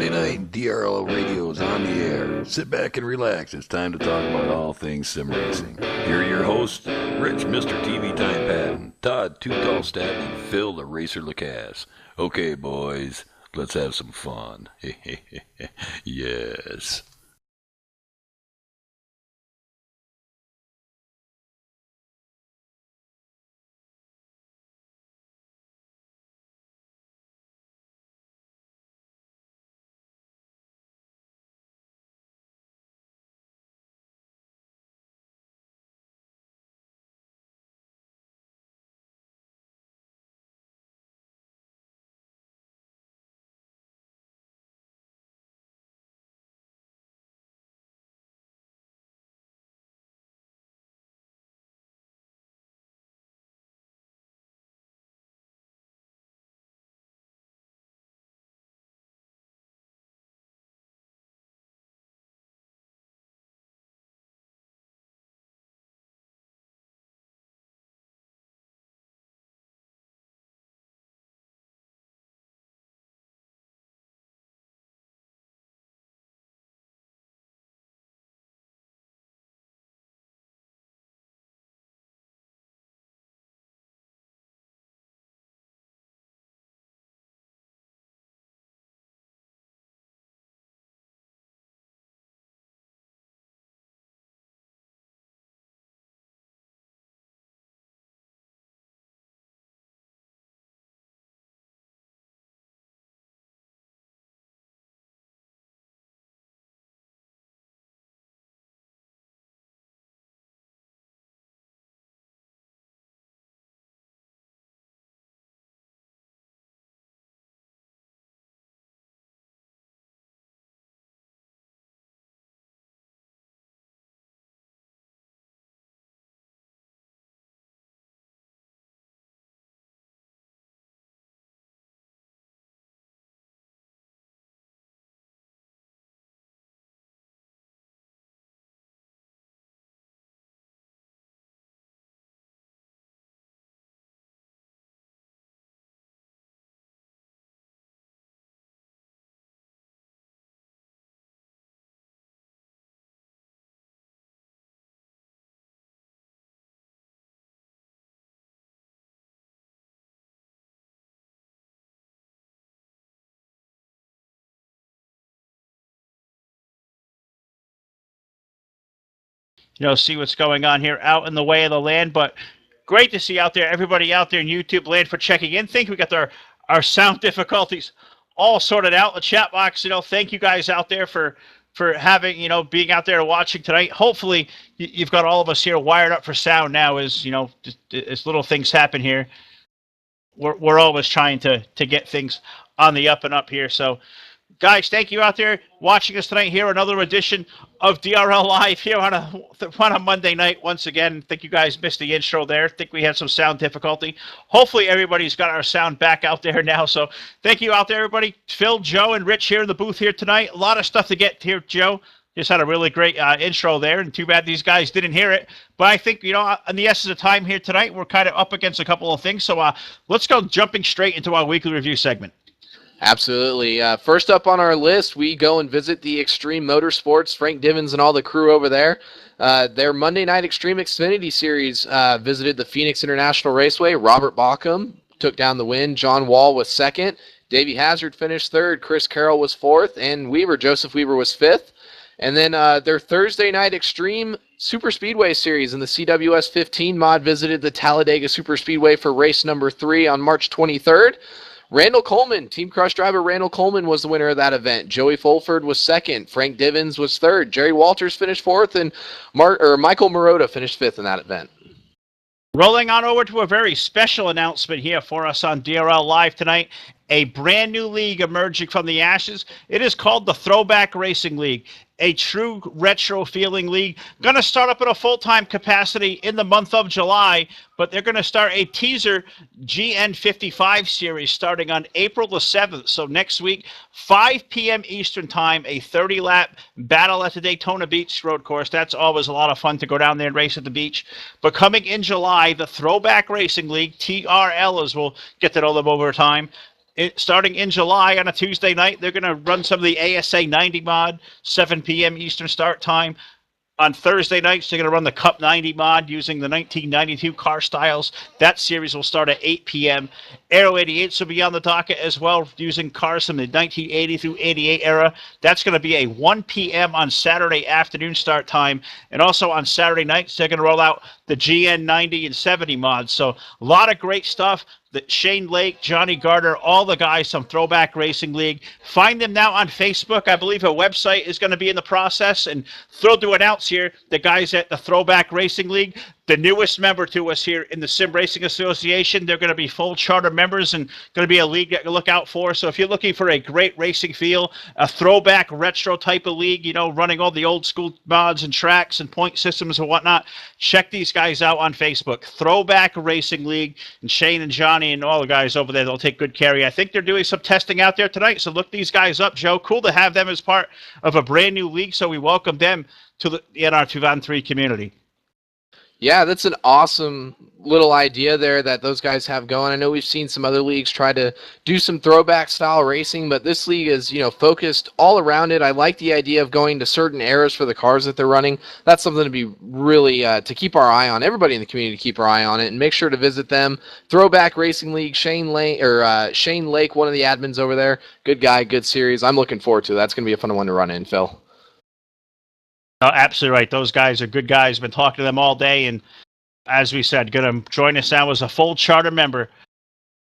Monday night, and DRL Radio is on the air. Sit back and relax. It's time to talk about all things sim racing. Here are your hosts, Rich, Mr. TV Time Patton, Todd, Too Tall Stat, and Phil, the Racer Lacasse. Okay, boys, let's have some fun. Yes. See what's going on here out in the way of the land. But great to see out there, everybody out there in YouTube land for checking in. Think we got our sound difficulties all sorted out. The chat box, thank you guys out there for having, being out there watching tonight. Hopefully you've got all of us here wired up for sound now as, as little things happen here. We're always trying to get things on the up and up here. So guys, thank you out there watching us tonight here. Another edition of DRL Live here on a Monday night. Once again, think you guys missed the intro there. Think we had some sound difficulty. Hopefully everybody's got our sound back out there now. So thank you out there, everybody. Phil, Joe, and Rich here in the booth here tonight. A lot of stuff to get here, Joe. Just had a really great intro there, and too bad these guys didn't hear it. But I think, in the essence of time here tonight, we're kind of up against a couple of things. So let's go jumping straight into our weekly review segment. Absolutely. First up on our list, we go and visit the Extreme Motorsports. Frank Divins and all the crew over there. Their Monday Night Extreme Xfinity Series visited the Phoenix International Raceway. Robert Bauckham took down the win. John Wall was second. Davey Hazard finished third. Chris Carroll was fourth. And Joseph Weaver was fifth. And then their Thursday Night Extreme Super Speedway Series in the CWS 15 mod visited the Talladega Super Speedway for race number 3 on March 23rd. Randall Coleman, Team Crush driver Randall Coleman was the winner of that event. Joey Fulford was second. Frank Divins was third. Jerry Walters finished fourth, and Michael Marotta finished fifth in that event. Rolling on over to a very special announcement here for us on DRL Live tonight. A brand new league emerging from the ashes. It is called the Throwback Racing League, a true retro feeling league. Going to start up in a full-time capacity in the month of July, but they're going to start a teaser GN55 series starting on April the 7th. So next week, 5 p.m. Eastern time, a 30-lap battle at the Daytona Beach road course. That's always a lot of fun to go down there and race at the beach. But coming in July, the Throwback Racing League, TRL as we'll get to know them over time, starting in July on a Tuesday night. They're going to run some of the ASA 90 mod, 7 p.m. Eastern start time. On Thursday nights, they're going to run the Cup 90 mod using the 1992 car styles. That series will start at 8 p.m. Aero 88s will be on the docket as well, using cars from the 1980 through 88 era. That's going to be a 1 p.m. on Saturday afternoon start time. And also on Saturday nights, they're going to roll out the GN 90 and 70 mods. So a lot of great stuff. Shane Lake, Johnny Gardner, all the guys from Throwback Racing League. Find them now on Facebook. I believe a website is going to be in the process. And thrilled to announce here the guys at the Throwback Racing League, the newest member to us here in the Sim Racing Association. They're going to be full charter members and going to be a league that you look out for. So if you're looking for a great racing feel, a throwback retro type of league, you know, running all the old school mods and tracks and point systems and whatnot, check these guys out on Facebook. Throwback Racing League, and Shane and Johnny and all the guys over there, they'll take good care of you. I think they're doing some testing out there tonight, so look these guys up, Joe. Cool to have them as part of a brand new league, so we welcome them to the NR 2v3 community. Yeah, that's an awesome little idea there that those guys have going. I know we've seen some other leagues try to do some throwback style racing, but this league is, you know, focused all around it. I like the idea of going to certain eras for the cars that they're running. That's something to be really to keep our eye on. Everybody in the community to keep our eye on it, and make sure to visit them. Throwback Racing League, Shane Lake, one of the admins over there. Good guy, good series. I'm looking forward to it. That's going to be a fun one to run in, Phil. Oh, absolutely right. Those guys are good guys. Been talking to them all day, and as we said, going to join us now as a full charter member,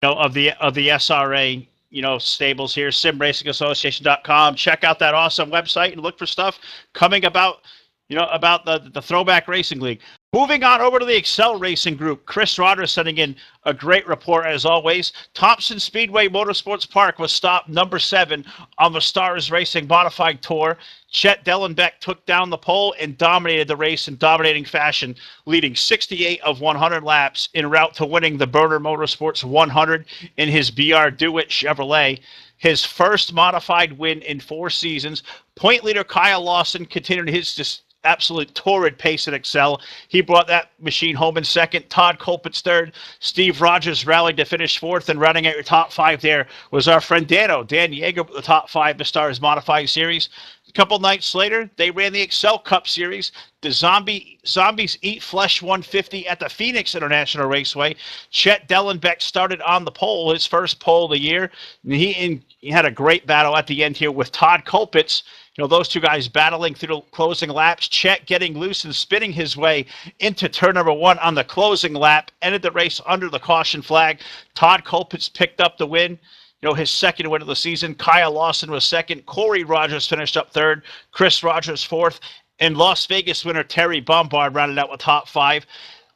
you know, of the SRA, you know, stables here. SimRacingAssociation.com. Check out that awesome website and look for stuff coming about, you know, about the Throwback Racing League. Moving on over to the Excel Racing Group. Chris Rogers sending in a great report as always. Thompson Speedway Motorsports Park was stopped number 7 on the Stars Racing Modified Tour. Chet Dellenbeck took down the pole and dominated the race in dominating fashion, leading 68 of 100 laps en route to winning the Burner Motorsports 100 in his BR DeWitt Chevrolet. His first modified win in 4 seasons. Point leader Kyle Lawson continued his absolute torrid pace at Excel. He brought that machine home in second. Todd Colpitt's third. Steve Rogers rallied to finish 4th, and running at your top 5 there was our friend Dan Yeager with the top 5 the Stars Modified Series. A couple nights later, they ran the Excel Cup Series, the Zombies Eat Flesh 150 at the Phoenix International Raceway. Chet Dellenbeck started on the pole, his first pole of the year. And he had a great battle at the end here with Todd Colpitts. You know, those two guys battling through the closing laps. Chet getting loose and spinning his way into turn number 1 on the closing lap. Ended the race under the caution flag. Todd Colpitts picked up the win. You know, his second win of the season. Kyle Lawson was second. Corey Rogers finished up third. Chris Rogers 4th. And Las Vegas winner Terry Bombard rounded out with top 5.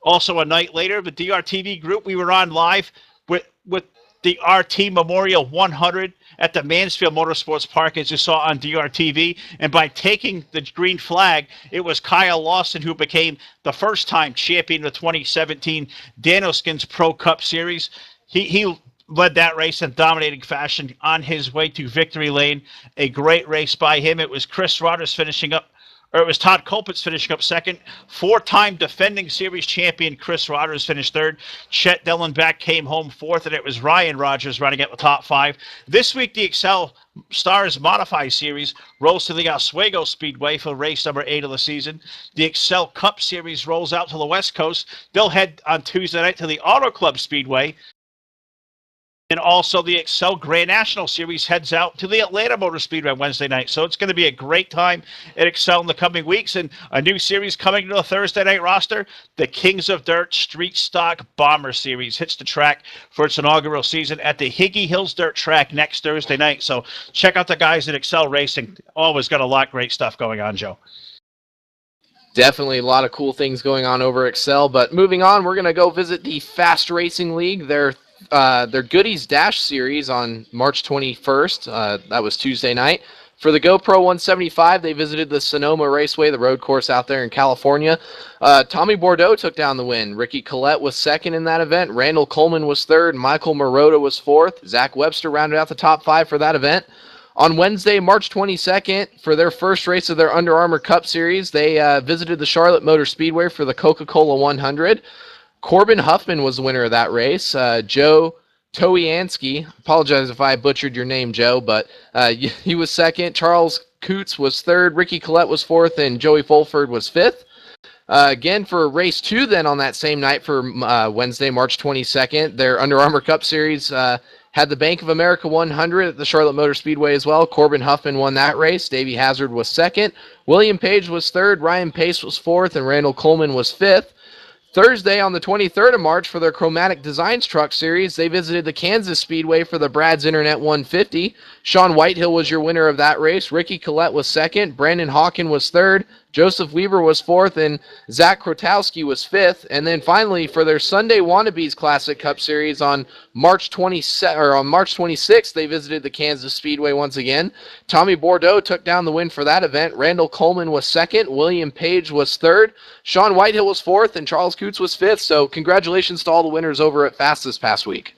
Also a night later, the DRTV group, we were on live with the RT Memorial 100 at the Mansfield Motorsports Park, as you saw on DRTV. And by taking the green flag, it was Kyle Lawson who became the first-time champion of the 2017 Danoskins Pro Cup Series. He led that race in dominating fashion on his way to victory lane. A great race by him. It was Chris Rogers it was Todd Colpitts finishing up second. 4-time defending series champion Chris Rogers finished third. Chet Dellenbeck came home 4th, and it was Ryan Rogers running at the top 5. This week, the Excel Stars Modify Series rolls to the Oswego Speedway for race number 8 of the season. The Excel Cup Series rolls out to the West Coast. They'll head on Tuesday night to the Auto Club Speedway. And also the Excel Grand National Series heads out to the Atlanta Motor Speedway Wednesday night. So it's going to be a great time at Excel in the coming weeks. And a new series coming to the Thursday night roster, the Kings of Dirt Street Stock Bomber Series hits the track for its inaugural season at the Higgy Hills Dirt Track next Thursday night. So check out the guys at Excel Racing. Always got a lot of great stuff going on, Joe. Definitely a lot of cool things going on over Excel. But moving on, we're going to go visit the Fast Racing League. Their Goodies Dash Series on March 21st. That was Tuesday night. For the GoPro 175, they visited the Sonoma Raceway, the road course out there in California. Tommy Bordeaux took down the win. Ricky Collette was second in that event. Randall Coleman was third. Michael Marotta was 4th. Zach Webster rounded out the top 5 for that event. On Wednesday, March 22nd, for their first race of their Under Armour Cup Series, they visited the Charlotte Motor Speedway for the Coca-Cola 100. Corbin Huffman was the winner of that race. Joe Towianski. Apologize if I butchered your name, Joe, but he was second. Charles Coots was third. Ricky Collette was fourth, and Joey Fulford was fifth. Again, for race 2 then on that same night for Wednesday, March 22nd, their Under Armour Cup Series had the Bank of America 100 at the Charlotte Motor Speedway as well. Corbin Huffman won that race. Davey Hazard was second. William Page was third. Ryan Pace was fourth, and Randall Coleman was fifth. Thursday on the 23rd of March for their Chromatic Designs Truck Series, they visited the Kansas Speedway for the Brad's Internet 150. Sean Whitehill was your winner of that race. Ricky Collette was second. Brandon Hawken was third. Joseph Weaver was fourth, and Zach Krotowski was fifth. And then finally, for their Sunday Wannabes Classic Cup Series on March 26th, they visited the Kansas Speedway once again. Tommy Bordeaux took down the win for that event. Randall Coleman was second. William Page was third. Sean Whitehill was fourth, and Charles Coots was fifth. So congratulations to all the winners over at Fast this past week.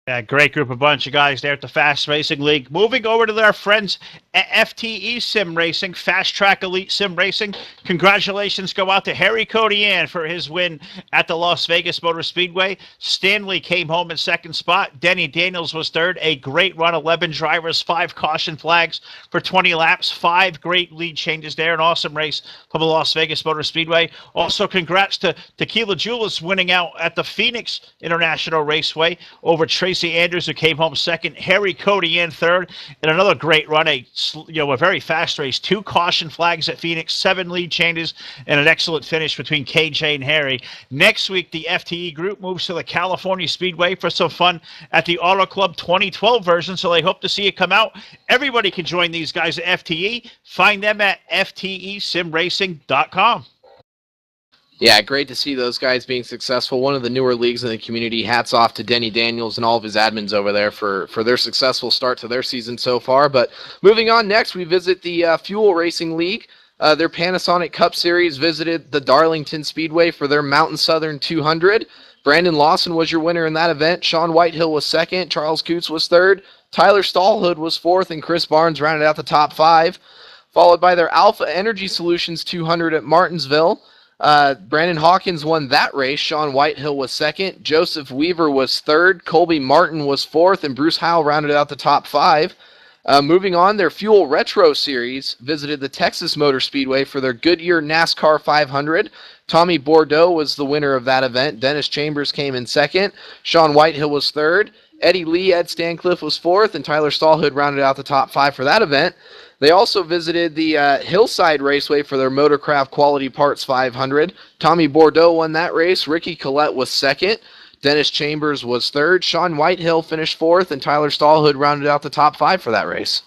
Yeah, great group, a bunch of guys there at the Fast Racing League. Moving over to their friends at FTE Sim Racing, Fast Track Elite Sim Racing. Congratulations go out to Harry Codian for his win at the Las Vegas Motor Speedway. Stanley came home in second spot. Denny Daniels was third. A great run, 11 drivers, 5 caution flags for 20 laps, 5 great lead changes there. An awesome race from the Las Vegas Motor Speedway. Also, congrats to Tequila Julius winning out at the Phoenix International Raceway over Tracy Andrews, who came home second. Harry Codian third, and another great run, a very fast race. 2 caution flags at Phoenix, 7 lead changes, and an excellent finish between KJ and Harry. Next week, the FTE group moves to the California Speedway for some fun at the Auto Club 2012 version, so they hope to see it come out. Everybody can join these guys at FTE. Find them at ftesimracing.com. Yeah, great to see those guys being successful. One of the newer leagues in the community. Hats off to Denny Daniels and all of his admins over there for their successful start to their season so far. But moving on next, we visit the Fuel Racing League. Their Panasonic Cup Series visited the Darlington Speedway for their Mountain Southern 200. Brandon Lawson was your winner in that event. Sean Whitehill was second. Charles Coots was third. Tyler Stallhood was fourth, and Chris Barnes rounded out the top 5. Followed by their Alpha Energy Solutions 200 at Martinsville. Brandon Hawkins won that race. Sean Whitehill was second. Joseph Weaver was third. Colby Martin was fourth, and Bruce Howell rounded out the top 5. Moving on, their Fuel Retro Series visited the Texas Motor Speedway for their Goodyear NASCAR 500. Tommy Bordeaux was the winner of that event. Dennis Chambers came in second. Sean Whitehill was third. Eddie Lee, Ed Stancliffe was fourth, and Tyler Stallhood rounded out the top 5 for that event. They also visited the Hillside Raceway for their Motorcraft Quality Parts 500. Tommy Bordeaux won that race. Ricky Collette was second. Dennis Chambers was third. Sean Whitehill finished fourth, and Tyler Stallhood rounded out the top 5 for that race.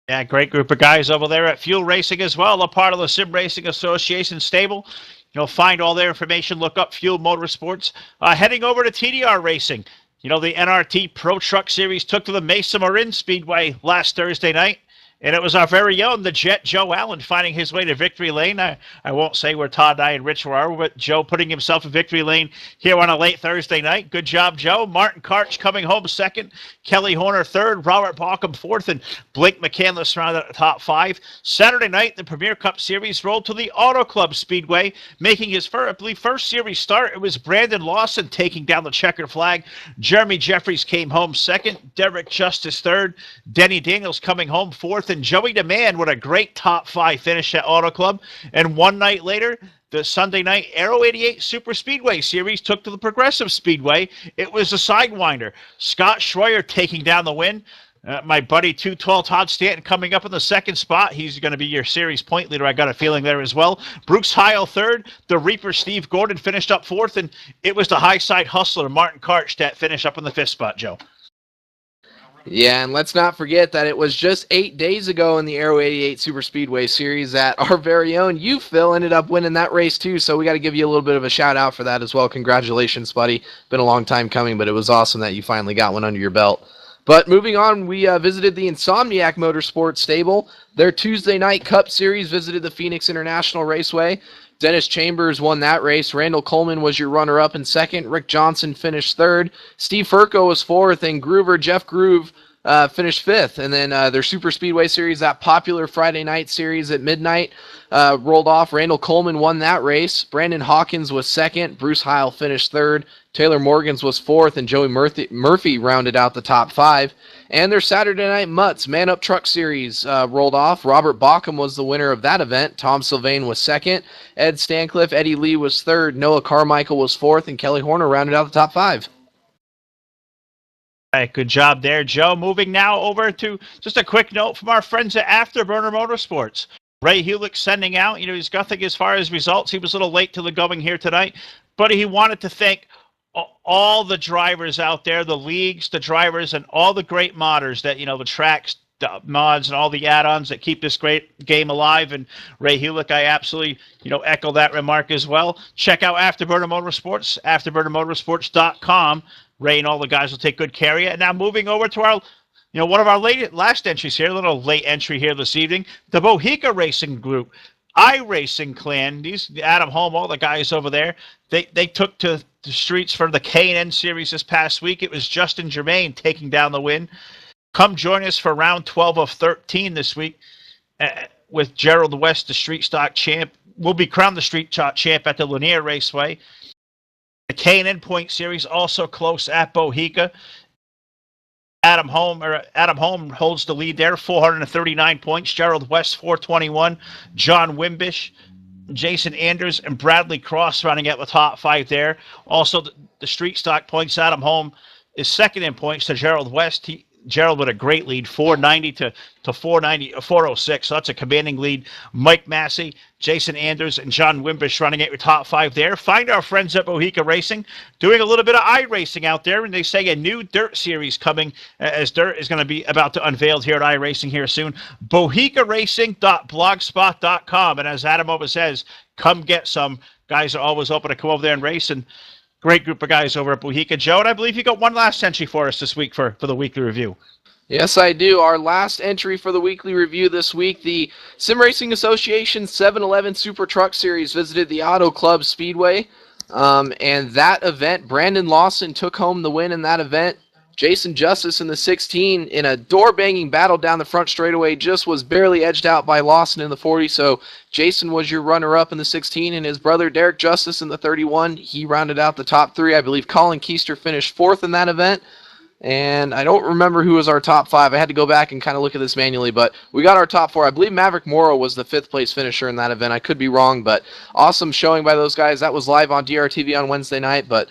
Yeah, great group of guys over there at Fuel Racing as well, a part of the Sim Racing Association stable. You'll find all their information. Look up Fuel Motorsports. Heading over to TDR Racing. The NRT Pro Truck Series took to the Mesa Marin Speedway last Thursday night. And it was our very own, the Jet Joe Allen, finding his way to victory lane. I won't say where Todd, I, and Rich were, but Joe putting himself in victory lane here on a late Thursday night. Good job, Joe. Martin Karch coming home second. Kelly Horner third. Robert Baucom fourth. And Blake McCandless rounded out the top 5. Saturday night, the Premier Cup Series rolled to the Auto Club Speedway, making his first series start. It was Brandon Lawson taking down the checkered flag. Jeremy Jeffries came home second. Derek Justice third. Denny Daniels coming home fourth. And Joey DeMann with a great top 5 finish at Auto Club. And one night later, the Sunday night Aero 88 Super Speedway Series took to the Progressive Speedway. It was a Sidewinder. Scott Schroyer taking down the win. My buddy Too Tall Todd Stanton coming up in the second spot. He's going to be your series point leader, I got a feeling there as well. Brooks Heil third. The Reaper Steve Gordon finished up fourth. And it was the high side hustler Martin Karch that finished up in the 5th spot, Joe. Yeah, and let's not forget that it was just 8 days ago in the Aero 88 Super Speedway Series that our very own you, Phil, ended up winning that race too, so we got to give you a little bit of a shout-out for that as well. Congratulations, buddy. Been a long time coming, but it was awesome that you finally got one under your belt. But moving on, we visited the Insomniac Motorsports stable. Their Tuesday night Cup Series visited the Phoenix International Raceway. Dennis Chambers won that race. Randall Coleman was your runner-up in second. Rick Johnson finished third. Steve Furco was fourth, and Jeff Groove finished 5th. And then their Super Speedway Series, that popular Friday night series at midnight, rolled off. Randall Coleman won that race. Brandon Hawkins was 2nd. Bruce Heil finished 3rd. Taylor Morgans was 4th, and Joey Murphy rounded out the top 5. And their Saturday Night Mutts Man Up Truck Series rolled off. Robert Bauckham was the winner of that event. Tom Sylvain was 2nd. Ed Stancliffe, Eddie Lee was 3rd. Noah Carmichael was 4th, and Kelly Horner rounded out the top 5. All right, good job there, Joe. Moving now over to just a quick note from our friends at Afterburner Motorsports. Ray Hewlick sending out, he's nothing as far as results. He was a little late to the going here tonight, but he wanted to thank all the drivers out there, the leagues, the drivers, and all the great modders that, the tracks, the mods, and all the add-ons that keep this great game alive. And Ray Hewlick, I absolutely, echo that remark as well. Check out Afterburner Motorsports, afterburnermotorsports.com. Ray and all the guys will take good care of you. And now moving over to our, one of our last entries here, a little late entry here this evening, the Bohica Racing Group, iRacing Clan, Adam Holm, all the guys over there, they took to the streets for the K&N Series this past week. It was Justin Germain taking down the win. Come join us for round 12 of 13 this week with Gerald West, the Street Stock champ. Will be crowned the Street Stock champ at the Lanier Raceway. The K&N Point Series also close at Bohica. Adam Holm holds the lead there, 439 points. Gerald West, 421. John Wimbish, Jason Anders, and Bradley Cross running at the top 5 there. Also, the Street Stock points, Adam Holm is 2nd in points to Gerald West. Gerald with a great lead, 490 to 406. So that's a commanding lead. Mike Massey, Jason Anders, and John Wimbish running at your top 5 there. Find our friends at Bohica Racing doing a little bit of iRacing out there, and they say a new dirt series coming, as dirt is going to be about to unveiled here at iRacing here soon. BohicaRacing.blogspot.com. And as Adam always says, come get some. Guys are always open to come over there and race, and great group of guys over at Bohica. Joe, and I believe you got one last entry for us this week for the weekly review. Yes, I do. Our last entry for the weekly review this week, the Sim Racing Association 711 Super Truck Series visited the Auto Club Speedway. And that event, Brandon Lawson took home the win in that event. Jason Justice in the 16 in a door-banging battle down the front straightaway just was barely edged out by Lawson in the 40. So Jason was your runner-up in the 16, and his brother Derek Justice in the 31. He rounded out the top 3. I believe Colin Keister finished 4th in that event. And I don't remember who was our top 5. I had to go back and kind of look at this manually, but we got our top 4. I believe Maverick Morrow was the 5th place finisher in that event. I could be wrong, but awesome showing by those guys. That was live on DRTV on Wednesday night, but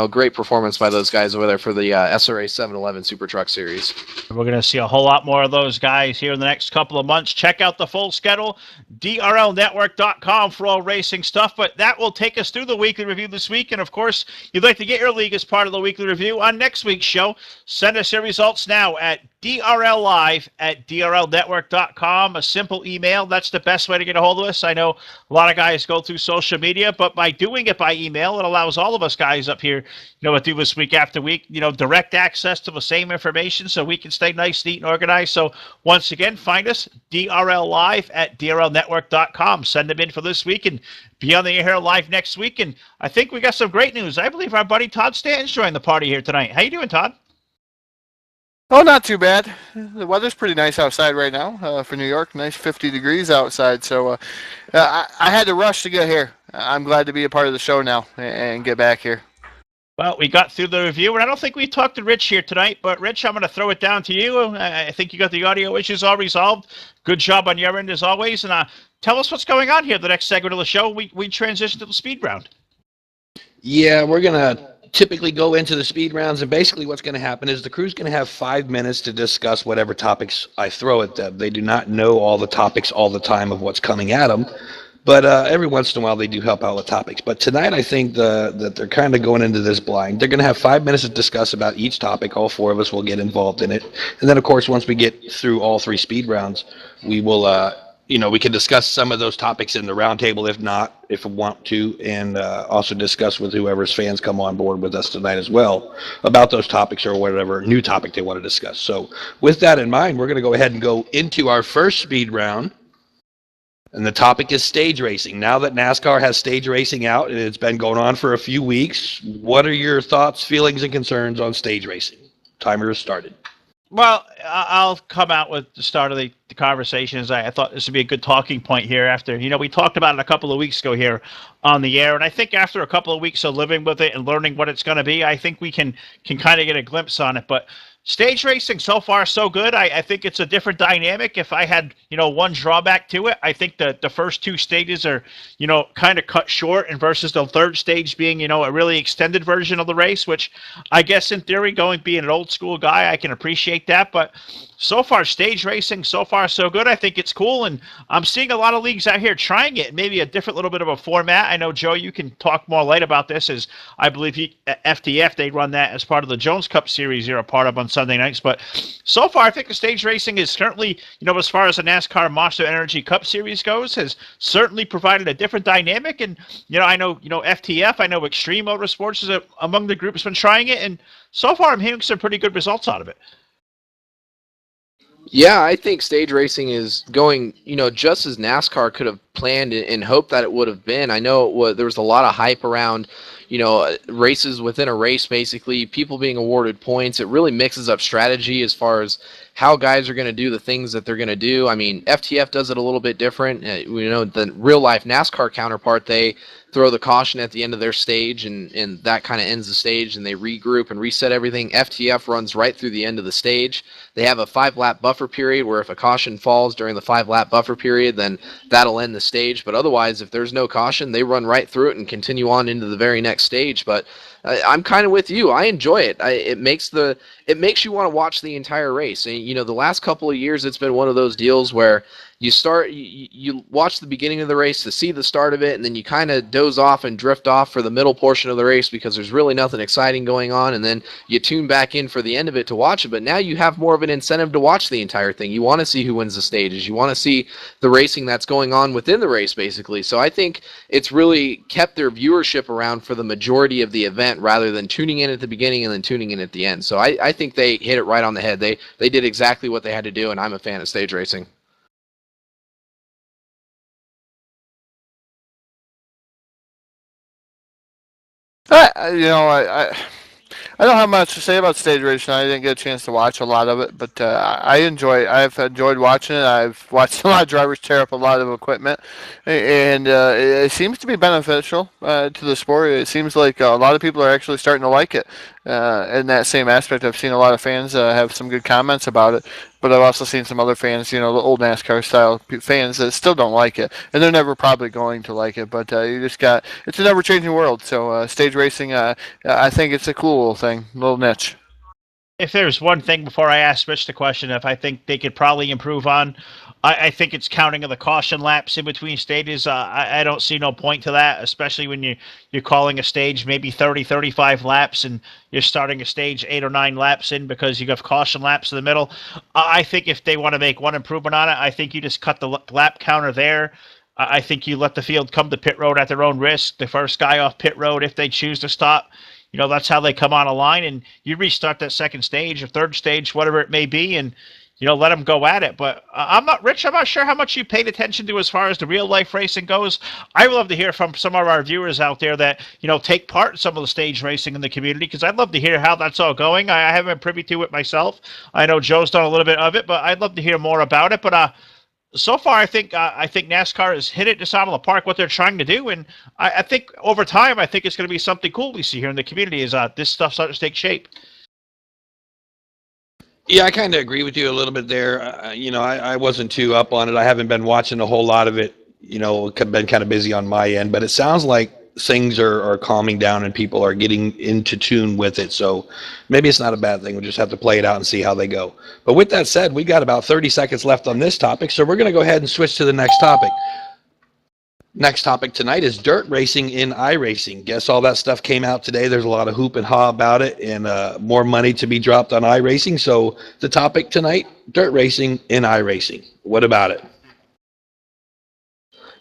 great performance by those guys over there for the SRA 711 Super Truck Series. We're going to see a whole lot more of those guys here in the next couple of months. Check out the full schedule, DRLnetwork.com for all racing stuff, but that will take us through the weekly review this week. And of course, you'd like to get your league as part of the weekly review on next week's show. Send us your results now at DRLlive@DRLnetwork.com. A simple email. That's the best way to get a hold of us. I know a lot of guys go through social media, but by doing it by email, it allows all of us guys up here, to do this week after week, direct access to the same information so we can stay nice, neat, and organized. So once again, find us, DRLlive@DRLnetwork.com. Send them in for this week and be on the air live next week. And I think we got some great news. I believe our buddy Todd Stanton's joined the party here tonight. How you doing, Todd? Oh, not too bad. The weather's pretty nice outside right now for New York. Nice 50 degrees outside. So I had to rush to get here. I'm glad to be a part of the show now and get back here. Well, we got through the review, and I don't think we talked to Rich here tonight, but Rich, I'm going to throw it down to you. I think you got the audio issues all resolved. Good job on your end as always. And tell us what's going on here. The next segment of the show, we transition to the speed round. Yeah, we're going to typically go into the speed rounds, and basically what's going to happen is the crew's going to have 5 minutes to discuss whatever topics I throw at them. They do not know all the topics all the time of what's coming at them, but every once in a while they do help out with topics. But tonight I think that they're kind of going into this blind. They're going to have 5 minutes to discuss about each topic. All 4 of us will get involved in it. And then, of course, once we get through all 3 speed rounds, we will we can discuss some of those topics in the roundtable if we want to, and also discuss with whoever's fans come on board with us tonight as well about those topics or whatever new topic they want to discuss. So with that in mind, we're going to go ahead and go into our first speed round, and the topic is stage racing. Now that NASCAR has stage racing out, and it's been going on for a few weeks, what are your thoughts, feelings, and concerns on stage racing? Timer is started. Well, I'll come out with the start of the conversations. I thought this would be a good talking point here after, we talked about it a couple of weeks ago here on the air. And I think after a couple of weeks of living with it and learning what it's going to be, I think we can kind of get a glimpse on it. But stage racing so far so good. I think it's a different dynamic. If I had one drawback to it, I think that the first two stages are kind of cut short, and versus the third stage being a really extended version of the race, which I guess in theory, being an old school guy, I can appreciate that. But so far, stage racing, so far so good. I think it's cool, and I'm seeing a lot of leagues out here trying it. Maybe a different little bit of a format. I know, Joe, you can talk more light about this, as I believe FTF, they run that as part of the Jones Cup series you're a part of on Sunday nights. But so far, I think the stage racing is certainly, as far as the NASCAR Monster Energy Cup series goes, has certainly provided a different dynamic. And I know FTF, I know Extreme Motorsports is among the groups been trying it, and so far I'm hearing some pretty good results out of it. Yeah, I think stage racing is going, just as NASCAR could have planned and hoped that it would have been. I know there was a lot of hype around, races within a race, basically, people being awarded points. It really mixes up strategy as far as how guys are going to do the things that they're going to do. I mean, FTF does it a little bit different. The real-life NASCAR counterpart, they throw the caution at the end of their stage, and that kind of ends the stage, and they regroup and reset everything. FTF runs right through the end of the stage. They have a 5-lap buffer period where if a caution falls during the 5-lap buffer period, then that'll end the stage. But otherwise, if there's no caution, they run right through it and continue on into the very next stage. But I'm kind of with you. I enjoy it. It makes you want to watch the entire race. And the last couple of years, it's been one of those deals where you watch the beginning of the race to see the start of it, and then you kind of doze off and drift off for the middle portion of the race because there's really nothing exciting going on, and then you tune back in for the end of it to watch it. But now you have more of an incentive to watch the entire thing. You want to see who wins the stages. You want to see the racing that's going on within the race, basically. So I think it's really kept their viewership around for the majority of the event rather than tuning in at the beginning and then tuning in at the end. So I think they hit it right on the head. They did exactly what they had to do, and I'm a fan of stage racing. I don't have much to say about stage racing. I didn't get a chance to watch a lot of it, but I've enjoyed watching it. I've watched a lot of drivers tear up a lot of equipment, and it seems to be beneficial to the sport. It seems like a lot of people are actually starting to like it. In that same aspect, I've seen a lot of fans have some good comments about it, but I've also seen some other fans, the old NASCAR style fans that still don't like it, and they're never probably going to like it. But it's a never changing world. So stage racing, I think it's a cool little thing, little niche. If there's one thing before I ask Rich the question, if I think they could probably improve on, I think it's counting of the caution laps in between stages. I don't see no point to that, especially when you're calling a stage maybe 30, 35 laps and you're starting a stage 8 or 9 laps in because you have caution laps in the middle. I think if they want to make one improvement on it, I think you just cut the lap counter there. I think you let the field come to pit road at their own risk. The first guy off pit road, if they choose to stop, that's how they come on a line, and you restart that second stage or third stage, whatever it may be, and let them go at it. But I'm not sure how much you paid attention to as far as the real life racing goes. I would love to hear from some of our viewers out there that take part in some of the stage racing in the community, because I'd love to hear how that's all going. I haven't been privy to it myself. I know Joe's done a little bit of it, but I'd love to hear more about it. But so far, I think NASCAR has hit it just out of the park what they're trying to do, and I think over time, I think it's going to be something cool we see here in the community as this stuff starts to take shape. Yeah, I kind of agree with you a little bit there. I wasn't too up on it. I haven't been watching a whole lot of it. Been kind of busy on my end, but it sounds like things are calming down and people are getting into tune with it. So maybe it's not a bad thing. We'll just have to play it out and see how they go. But with that said, we got about 30 seconds left on this topic, so we're going to go ahead and switch to the next topic. Next topic tonight is dirt racing in iRacing. Guess all that stuff came out today. There's a lot of hoop and ha about it, and more money to be dropped on iRacing. So the topic tonight, dirt racing in iRacing. What about it?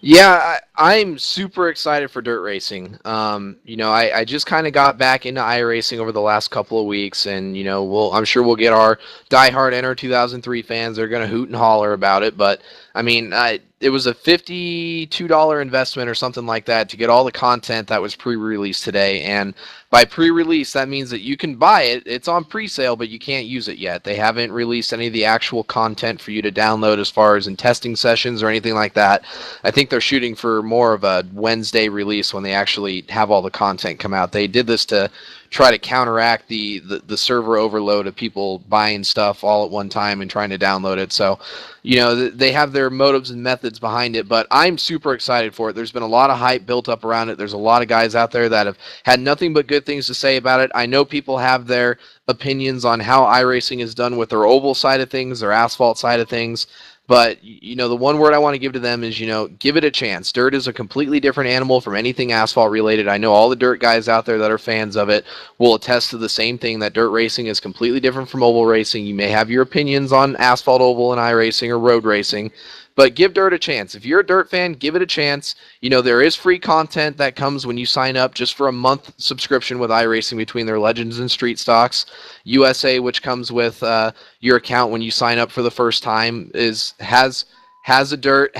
Yeah, I'm super excited for dirt racing. I just kind of got back into iRacing over the last couple of weeks, and I'm sure we'll get our diehard Enter 2003 fans. They're gonna hoot and holler about it, but I mean, it was a $52 investment or something like that to get all the content that was pre-released today. And by pre-release, that means that you can buy it. It's on pre-sale, but you can't use it yet. They haven't released any of the actual content for you to download as far as in testing sessions or anything like that. I think they're shooting for more of a Wednesday release when they actually have all the content come out. They did this to try to counteract the server overload of people buying stuff all at one time and trying to download it. So, they have their motives and methods behind it, but I'm super excited for it. There's been a lot of hype built up around it. There's a lot of guys out there that have had nothing but good things to say about it. I know people have their opinions on how iRacing is done with their oval side of things, their asphalt side of things. But, the one word I want to give to them is, give it a chance. Dirt is a completely different animal from anything asphalt related. I know all the dirt guys out there that are fans of it will attest to the same thing, that dirt racing is completely different from oval racing. You may have your opinions on asphalt, oval, and iRacing or road racing, but give dirt a chance. If you're a dirt fan, give it a chance. There is free content that comes when you sign up just for a month subscription with iRacing between their Legends and Street Stocks. USA, which comes with your account when you sign up for the first time, has a dirt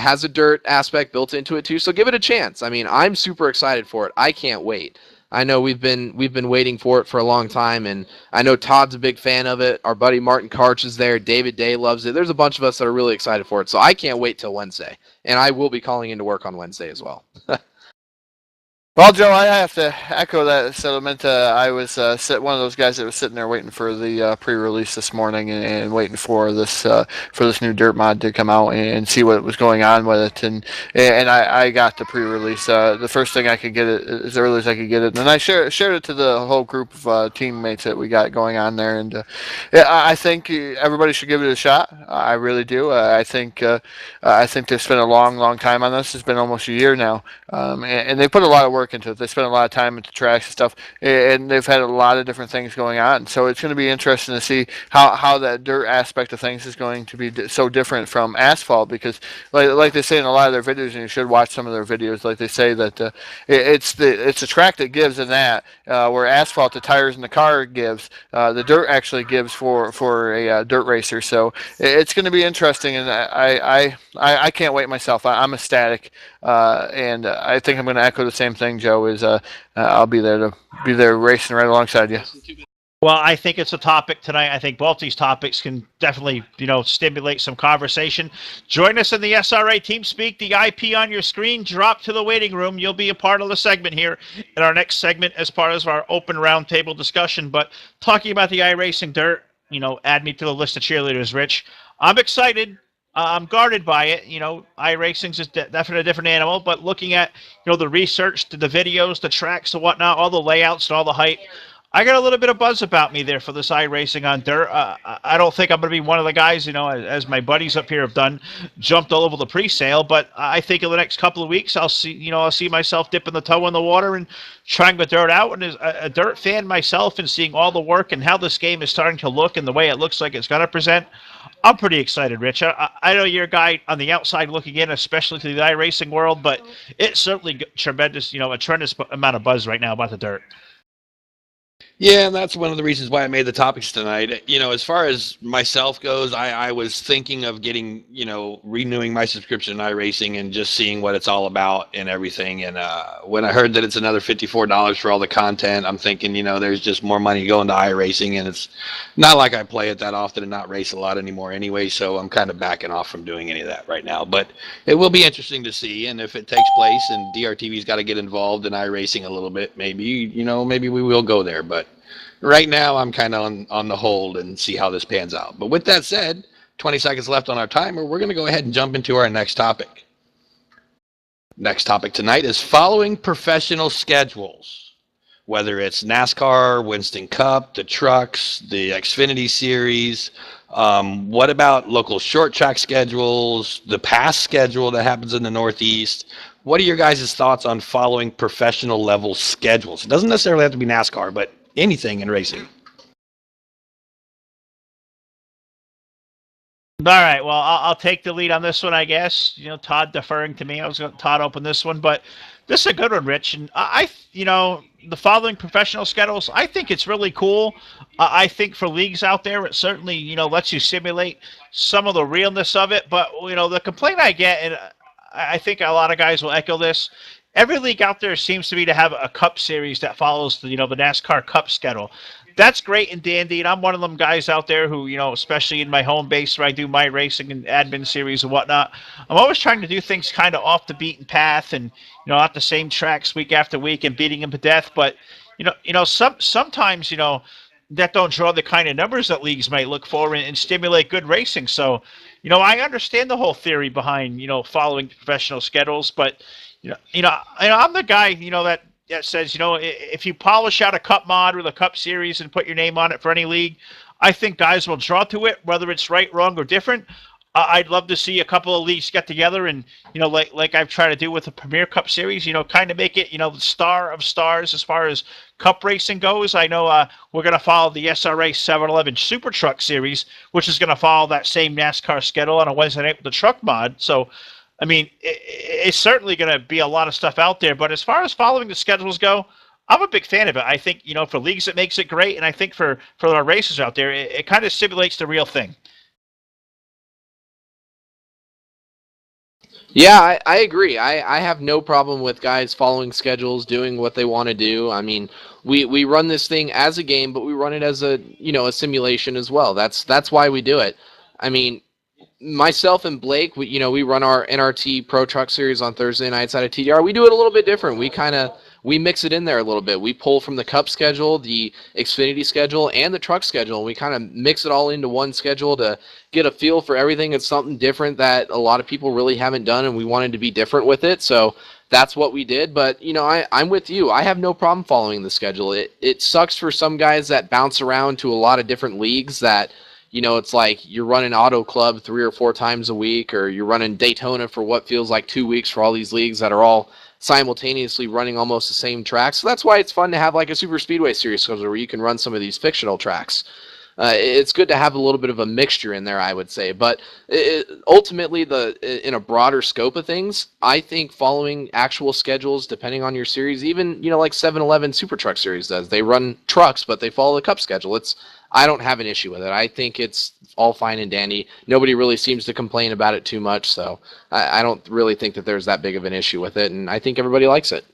aspect built into it too. So give it a chance. I mean, I'm super excited for it. I can't wait. I know we've been waiting for it for a long time, and I know Todd's a big fan of it. Our buddy Martin Karch is there. David Day loves it. There's a bunch of us that are really excited for it. So I can't wait till Wednesday, and I will be calling into work on Wednesday as well. Well, Joe, I have to echo that sentiment. I was one of those guys that was sitting there waiting for the pre-release this morning and waiting for this new dirt mod to come out and see what was going on with it. And I got the pre-release. The first thing I could get it as early as I could get it, and I shared it to the whole group of teammates that we got going on there. And I think everybody should give it a shot. I really do. I think they spent a long time on this. It's been almost a year now, and they put a lot of work into it. They spent a lot of time into tracks and stuff, and they've had a lot of different things going on. So it's going to be interesting to see how that dirt aspect of things is going to be so different from asphalt, because like they say in a lot of their videos, and you should watch some of their videos, like they say that it's the track that gives in that, where asphalt, the tires in the car gives, the dirt actually gives for a dirt racer. So it's going to be interesting, and I can't wait myself. I'm ecstatic, and I think I'm going to echo the same thing, Joe, is I'll be there racing right alongside you. Well, I think it's a topic tonight. I think both these topics can definitely, stimulate some conversation. Join us in the SRA TeamSpeak. The IP on your screen. Drop to the waiting room. You'll be a part of the segment here in our next segment as part of our open roundtable discussion. But talking about the iRacing dirt, add me to the list of cheerleaders, Rich. I'm excited. I'm guarded by it. iRacing is definitely a different animal, but looking at, the research, the videos, the tracks, the whatnot, all the layouts and all the hype, I got a little bit of buzz about me there for this iRacing on dirt. I don't think I'm going to be one of the guys, as my buddies up here have done, jumped all over the pre-sale, but I think in the next couple of weeks, I'll see myself dipping the toe in the water and trying the dirt out. And as a dirt fan myself, and seeing all the work and how this game is starting to look and the way it looks like it's going to present, I'm pretty excited, Rich. I know you're a guy on the outside looking in, especially to the iRacing world, but it's certainly tremendous, a tremendous amount of buzz right now about the dirt. Yeah, and that's one of the reasons why I made the topics tonight. As far as myself goes, I was thinking of getting, renewing my subscription to iRacing and just seeing what it's all about and everything. And when I heard that it's another $54 for all the content, I'm thinking, there's just more money going to iRacing, and it's not like I play it that often and not race a lot anymore anyway, so I'm kind of backing off from doing any of that right now. But it will be interesting to see, and if it takes place and DRTV's got to get involved in iRacing a little bit, maybe we will go there. But right now, I'm kind of on the hold and see how this pans out. But with that said, 20 seconds left on our timer. We're going to go ahead and jump into our next topic. Next topic tonight is following professional schedules. Whether it's NASCAR, Winston Cup, the trucks, the Xfinity Series. What about local short track schedules, the pass schedule that happens in the Northeast? What are your guys' thoughts on following professional level schedules? It doesn't necessarily have to be NASCAR, but anything in racing. All right. Well, I'll take the lead on this one, I guess. Todd deferring to me. I was going to Todd open this one, but this is a good one, Rich. And the following professional schedules, I think it's really cool. I think for leagues out there, it certainly, lets you simulate some of the realness of it. But, the complaint I get, and I think a lot of guys will echo this, every league out there seems to me to have a Cup series that follows the NASCAR Cup schedule. That's great and dandy, and I'm one of them guys out there who, especially in my home base where I do my racing and admin series and whatnot, I'm always trying to do things kind of off the beaten path and, not the same tracks week after week and beating them to death. But, sometimes, that don't draw the kind of numbers that leagues might look for and stimulate good racing. So, I understand the whole theory behind, following professional schedules, but, I'm the guy, that says, if you polish out a Cup mod or the Cup series and put your name on it for any league, I think guys will draw to it, whether it's right, wrong, or different. I'd love to see a couple of leagues get together and, like I've tried to do with the Premier Cup Series, kind of make it, the star of stars as far as Cup racing goes. I know we're going to follow the SRA 711 Super Truck Series, which is going to follow that same NASCAR schedule on a Wednesday night with the truck mod. So, I mean, it's certainly going to be a lot of stuff out there. But as far as following the schedules go, I'm a big fan of it. I think, for leagues, it makes it great. And I think for our racers out there, it kind of simulates the real thing. Yeah, I agree. I have no problem with guys following schedules, doing what they want to do. I mean, we run this thing as a game, but we run it as a simulation as well. That's why we do it. I mean, myself and Blake, we run our NRT Pro Truck Series on Thursday nights out of TDR. We do it a little bit different. We mix it in there a little bit. We pull from the Cup schedule, the Xfinity schedule, and the truck schedule, and we kind of mix it all into one schedule to get a feel for everything. It's something different that a lot of people really haven't done, and we wanted to be different with it, so that's what we did. But, I'm with you. I have no problem following the schedule. It sucks for some guys that bounce around to a lot of different leagues that it's like you're running Auto Club 3 or 4 times a week, or you're running Daytona for what feels like 2 weeks for all these leagues that are all simultaneously running almost the same track. So that's why it's fun to have like a Super Speedway Series where you can run some of these fictional tracks. It's good to have a little bit of a mixture in there, I would say. But ultimately, in a broader scope of things, I think following actual schedules, depending on your series, even like 7-Eleven Super Truck Series does, they run trucks, but they follow the Cup schedule. I don't have an issue with it. I think it's all fine and dandy. Nobody really seems to complain about it too much, so I don't really think that there's that big of an issue with it, and I think everybody likes it.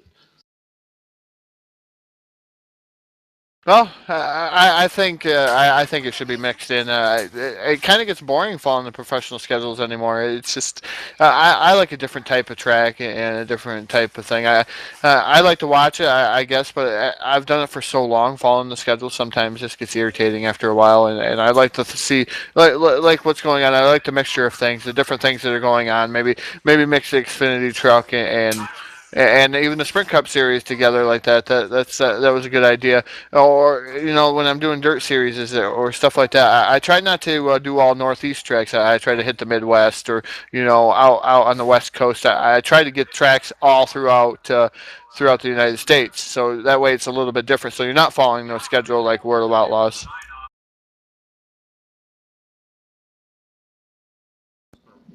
Well, I think it should be mixed in. It kind of gets boring following the professional schedules anymore. It's just I like a different type of track and a different type of thing. I like to watch it, I guess, but I've done it for so long. Following the schedule sometimes just gets irritating after a while, and I like to see like what's going on. I like the mixture of things, the different things that are going on. Maybe mix the Xfinity truck and even the Sprint Cup series together like that. That was a good idea. Or when I'm doing dirt series or stuff like that, I try not to do all Northeast tracks. I try to hit the Midwest or out on the West Coast. I try to get tracks all throughout the United States. So that way it's a little bit different. So you're not following no schedule like World of Outlaws.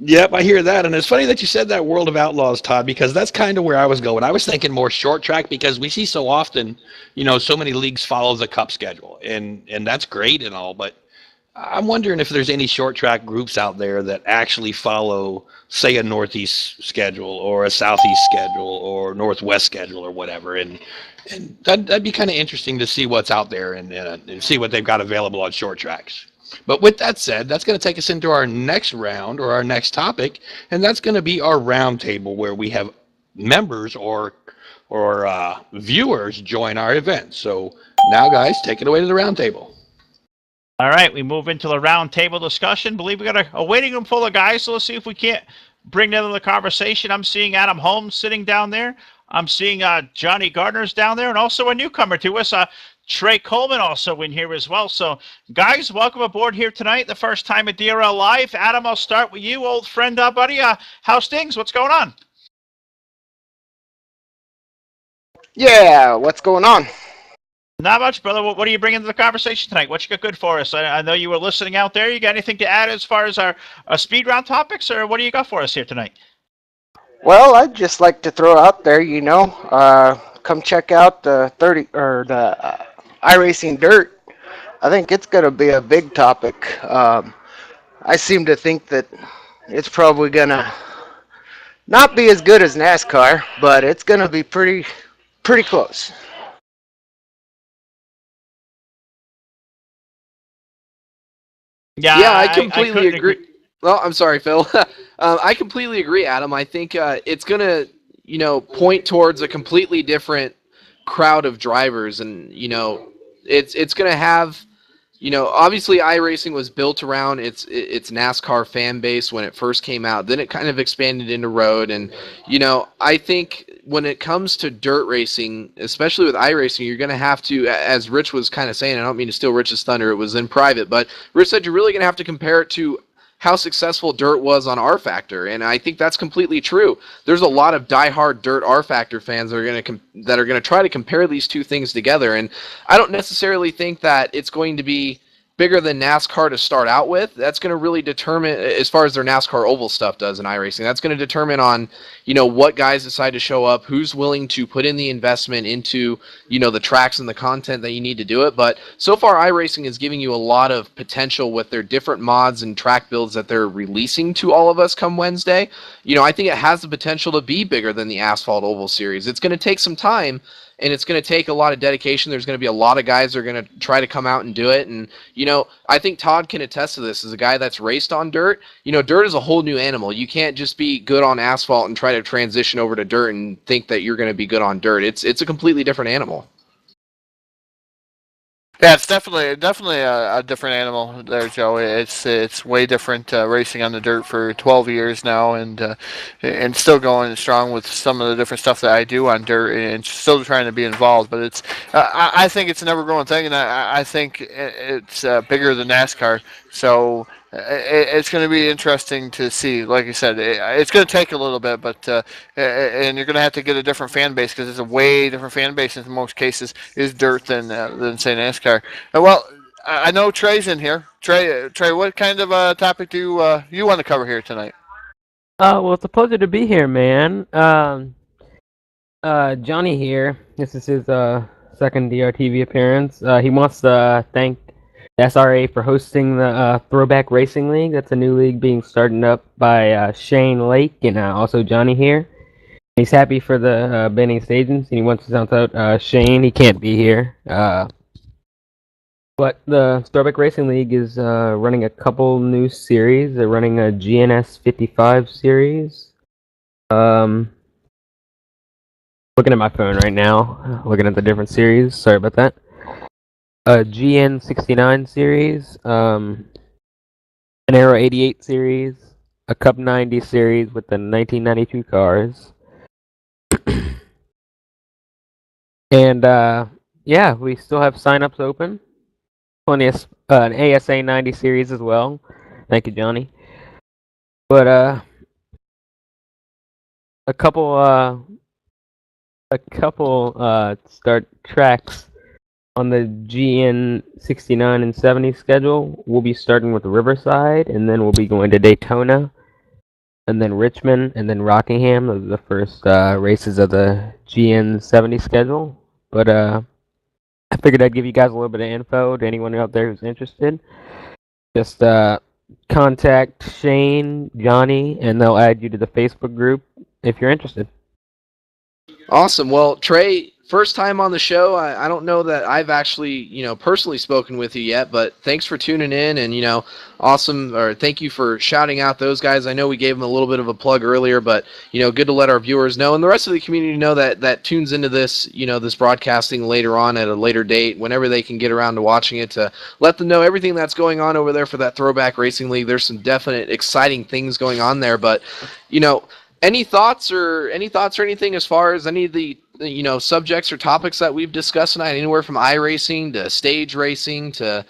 Yep, I hear that. And it's funny that you said that World of Outlaws, Todd, because that's kind of where I was going. I was thinking more short track because we see so often, so many leagues follow the Cup schedule. And that's great and all, but I'm wondering if there's any short track groups out there that actually follow, say, a Northeast schedule or a Southeast schedule or Northwest schedule or whatever. And that'd be kind of interesting to see what's out there and see what they've got available on short tracks. But with that said, that's going to take us into our next round or our next topic, and that's going to be our roundtable where we have members or viewers join our event. So now, guys, take it away to the roundtable. All right, we move into the roundtable discussion. Believe we got a waiting room full of guys, so let's see if we can't bring them to the conversation. I'm seeing Adam Holmes sitting down there. I'm seeing Johnny Gardner's down there, and also a newcomer to us, Trey Coleman also in here as well. So, guys, welcome aboard here tonight. The first time at DRL Live. Adam, I'll start with you, old friend, buddy. How's things? What's going on? Yeah, what's going on? Not much, brother. What are you bringing to the conversation tonight? What you got good for us? I know you were listening out there. You got anything to add as far as our speed round topics, or what do you got for us here tonight? Well, I'd just like to throw out there, come check out the 30 or the iRacing Dirt. I think it's going to be a big topic. I seem to think that it's probably going to not be as good as NASCAR, but it's going to be pretty close. Yeah, I completely couldn't agree. Well, I'm sorry, Phil. I completely agree, Adam. I think it's going to, point towards a completely different crowd of drivers, and it's going to have, obviously iRacing was built around its NASCAR fan base when it first came out. Then it kind of expanded into road, and I think when it comes to dirt racing, especially with iRacing, you're going to have to, as Rich was kind of saying, I don't mean to steal Rich's thunder, it was in private, but Rich said you're really going to have to compare it to how successful dirt was on R Factor, and I think that's completely true. There's a lot of diehard dirt R Factor fans that are going to try to compare these two things together, and I don't necessarily think that it's going to be bigger than NASCAR to start out with. That's going to really determine, as far as their NASCAR oval stuff does in iRacing, that's going to determine on, what guys decide to show up, who's willing to put in the investment into, the tracks and the content that you need to do it. But so far, iRacing is giving you a lot of potential with their different mods and track builds that they're releasing to all of us come Wednesday. I think it has the potential to be bigger than the Asphalt Oval Series. It's going to take some time, and it's going to take a lot of dedication. There's going to be a lot of guys that are going to try to come out and do it. And, I think Todd can attest to this as a guy that's raced on dirt. Dirt is a whole new animal. You can't just be good on asphalt and try to transition over to dirt and think that you're going to be good on dirt. It's a completely different animal. Yeah, it's definitely a different animal there, Joe. It's way different racing on the dirt for 12 years now, and still going strong with some of the different stuff that I do on dirt, and still trying to be involved. But it's I think it's an ever-growing thing, and I think it's bigger than NASCAR. So it's going to be interesting to see. Like I said, it's going to take a little bit, but and you're going to have to get a different fan base because it's a way different fan base in most cases is dirt than say NASCAR. Well, I know Trey's in here. Trey, what kind of topic do you want to cover here tonight? Well, it's a pleasure to be here, man. Johnny here. This is his second DRTV appearance. He wants to thank SRA for hosting the Throwback Racing League. That's a new league being started up by Shane Lake and also Johnny here. He's happy for the Benning agents, and he wants to shout out Shane. He can't be here. But the Throwback Racing League is running a couple new series. They're running a GNS 55 series. Looking at my phone right now, looking at the different series. Sorry about that. A GN 69 series, an Aero 88 series, a Cup 90 series with the 1992 cars, and yeah, we still have signups open. Plenty of an ASA 90 series as well. Thank you, Johnny. But a couple start tracks on the GN 69 and 70 schedule. We'll be starting with Riverside, and then we'll be going to Daytona, and then Richmond, and then Rockingham. Those are the first races of the GN 70 schedule. But I figured I'd give you guys a little bit of info to anyone out there who's interested. Just contact Shane, Johnny, and they'll add you to the Facebook group if you're interested. Awesome. Well, Trey, first time on the show. I don't know that I've actually, personally spoken with you yet, but thanks for tuning in, and, awesome, or thank you for shouting out those guys. I know we gave them a little bit of a plug earlier, but, good to let our viewers know, and the rest of the community know that tunes into this, this broadcasting later on at a later date, whenever they can get around to watching it, to let them know everything that's going on over there for that Throwback Racing League. There's some definite exciting things going on there, but, any thoughts or anything as far as any of the subjects or topics that we've discussed tonight, anywhere from iRacing to stage racing to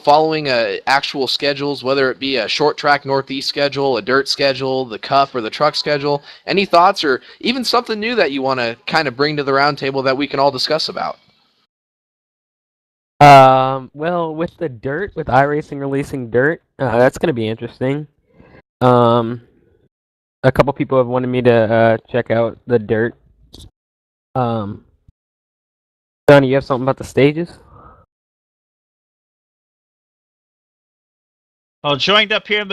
following actual schedules, whether it be a short track Northeast schedule, a dirt schedule, the Cup, or the truck schedule? Any thoughts or even something new that you want to kind of bring to the round table that we can all discuss about? Well, with the dirt, with iRacing releasing dirt, that's gonna be interesting. Um, a couple people have wanted me to check out the dirt. Um, Johnny, you have something about the stages? Well, joined up here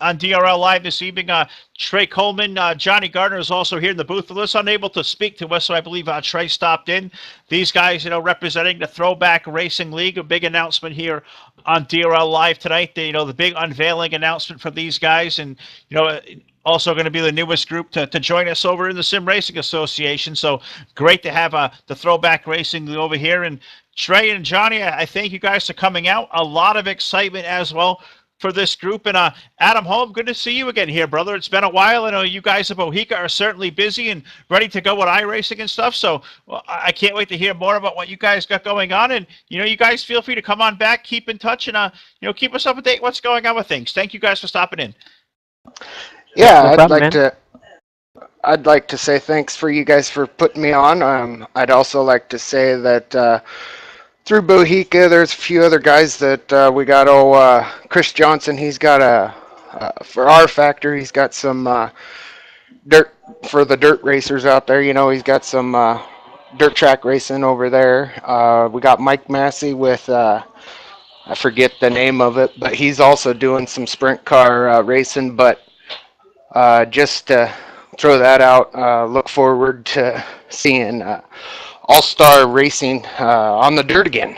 on DRL Live this evening, Trey Coleman. Johnny Gardner is also here in the booth with us, unable to speak to us, so I believe Trey stopped in. These guys, representing the Throwback Racing League, a big announcement here on DRL Live tonight. The big unveiling announcement for these guys, and also going to be the newest group to join us over in the Sim Racing Association. So great to have the Throwback Racing League over here. And Trey and Johnny, I thank you guys for coming out. A lot of excitement as well for this group. And Adam Holm, good to see you again here, brother. It's been a while. I know you guys at Bohica are certainly busy and ready to go with iRacing and stuff. So I can't wait to hear more about what you guys got going on. And you guys feel free to come on back, keep in touch, and keep us up to date what's going on with things. Thank you guys for stopping in. Yeah, No problem, man. I'd like to say thanks for you guys for putting me on. I'd also like to say that through Bohica, there's a few other guys that we got. Chris Johnson, he's got for our factor, he's got some dirt for the dirt racers out there. He's got some dirt track racing over there. We got Mike Massey with, I forget the name of it, but he's also doing some sprint car racing. But just to throw that out, look forward to seeing all-star racing on the dirt again.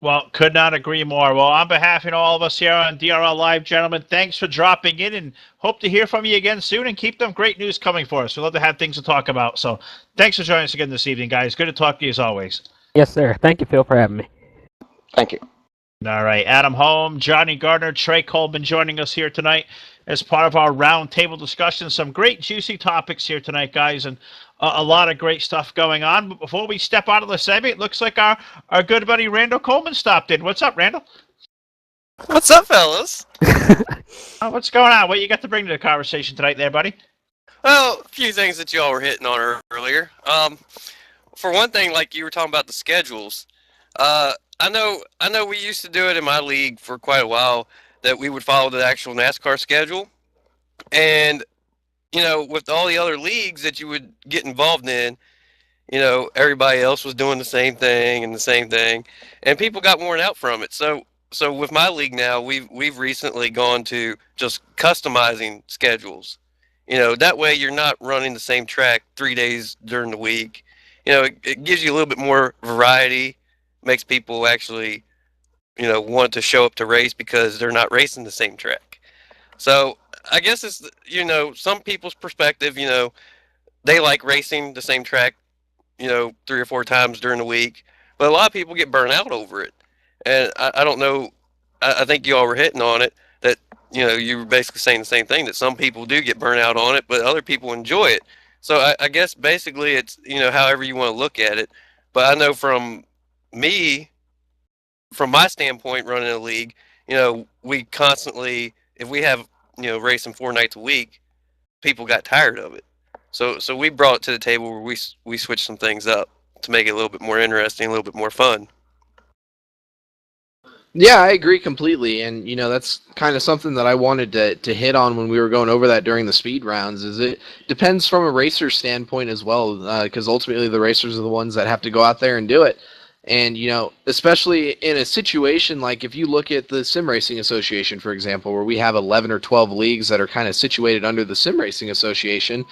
Well, could not agree more. Well, on behalf of all of us here on DRL Live, gentlemen, thanks for dropping in and hope to hear from you again soon and keep them great news coming for us. We'd love to have things to talk about. So thanks for joining us again this evening, guys. Good to talk to you as always. Yes, sir. Thank you, Phil, for having me. Thank you. All right. Adam Holm, Johnny Gardner, Trey Coleman joining us here tonight as part of our roundtable discussion. Some great juicy topics here tonight, guys, and a lot of great stuff going on. But before we step out of the segment, it looks like our good buddy Randall Coleman stopped in. What's up, Randall? What's up, fellas? What's going on? What you got to bring to the conversation tonight there, buddy? Well, a few things that y'all were hitting on earlier. For one thing, like you were talking about the schedules. I know we used to do it in my league for quite a while, that we would follow the actual NASCAR schedule. And, with all the other leagues that you would get involved in, everybody else was doing the same thing. And people got worn out from it. So with my league now, we've recently gone to just customizing schedules. That way you're not running the same track 3 days during the week. It gives you a little bit more variety, makes people actually, want to show up to race because they're not racing the same track. So I guess it's, some people's perspective, they like racing the same track, 3 or 4 times during the week, but a lot of people get burnt out over it. And I don't know, I think you all were hitting on it, that, you were basically saying the same thing, that some people do get burnt out on it, but other people enjoy it. So I guess basically it's, however you want to look at it. But I know from my standpoint running a league, we constantly, if we have, racing 4 nights a week, people got tired of it. So we brought it to the table where we switched some things up to make it a little bit more interesting, a little bit more fun. Yeah, I agree completely, and that's kind of something that I wanted to hit on when we were going over that during the speed rounds. Is it depends from a racer standpoint as well, because ultimately the racers are the ones that have to go out there and do it. And especially in a situation like if you look at the Sim Racing Association, for example, where we have 11 or 12 leagues that are kind of situated under the Sim Racing Association.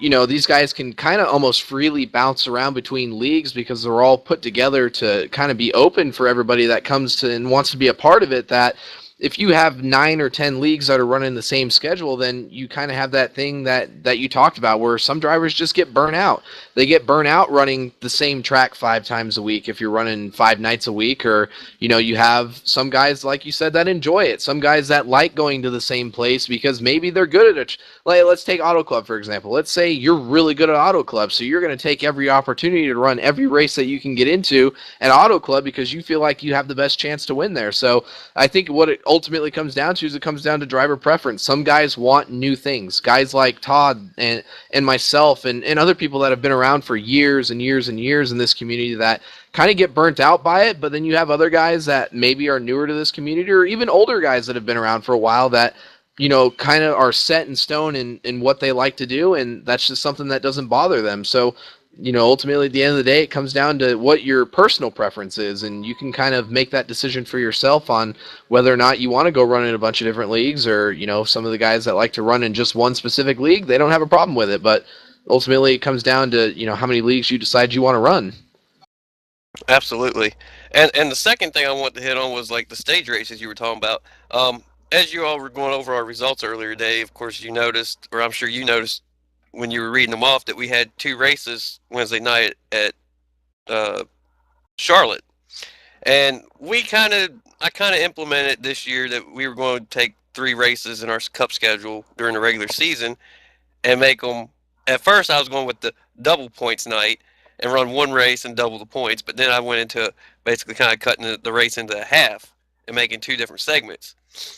These guys can kind of almost freely bounce around between leagues because they're all put together to kind of be open for everybody that comes to and wants to be a part of it. That if you have 9 or 10 leagues that are running the same schedule, then you kind of have that thing that you talked about where some drivers just get burnt out. They get burnt out running the same track 5 times a week if you're running 5 nights a week, or, you have some guys, like you said, that enjoy it. Some guys that like going to the same place because maybe they're good at it. Like, let's take Auto Club, for example. Let's say you're really good at Auto Club, so you're going to take every opportunity to run every race that you can get into at Auto Club because you feel like you have the best chance to win there. So I think what it ultimately comes down to is it comes down to driver preference. Some guys want new things. Guys like Todd and myself and other people that have been around for years and years and years in this community that kind of get burnt out by it. But then you have other guys that maybe are newer to this community, or even older guys that have been around for a while that, you know, kind of are set in stone in what they like to do, and that's just something that doesn't bother them. So, you know, ultimately at the end of the day, it comes down to what your personal preference is, and you can kind of make that decision for yourself on whether or not you want to go run in a bunch of different leagues, or, you know, some of the guys that like to run in just one specific league, they don't have a problem with it. But ultimately it comes down to, you know, how many leagues you decide you want to run. Absolutely. And the second thing I wanted to hit on was like the stage races you were talking about. As you all were going over our results earlier today, of course you noticed, or I'm sure you noticed when you were reading them off, that we had 2 races Wednesday night at Charlotte. And I kind of implemented this year that we were going to take 3 races in our cup schedule during the regular season and make them. At first I was going with the double points night and run 1 race and double the points, but then I went into basically kind of cutting the race into half and making 2 different segments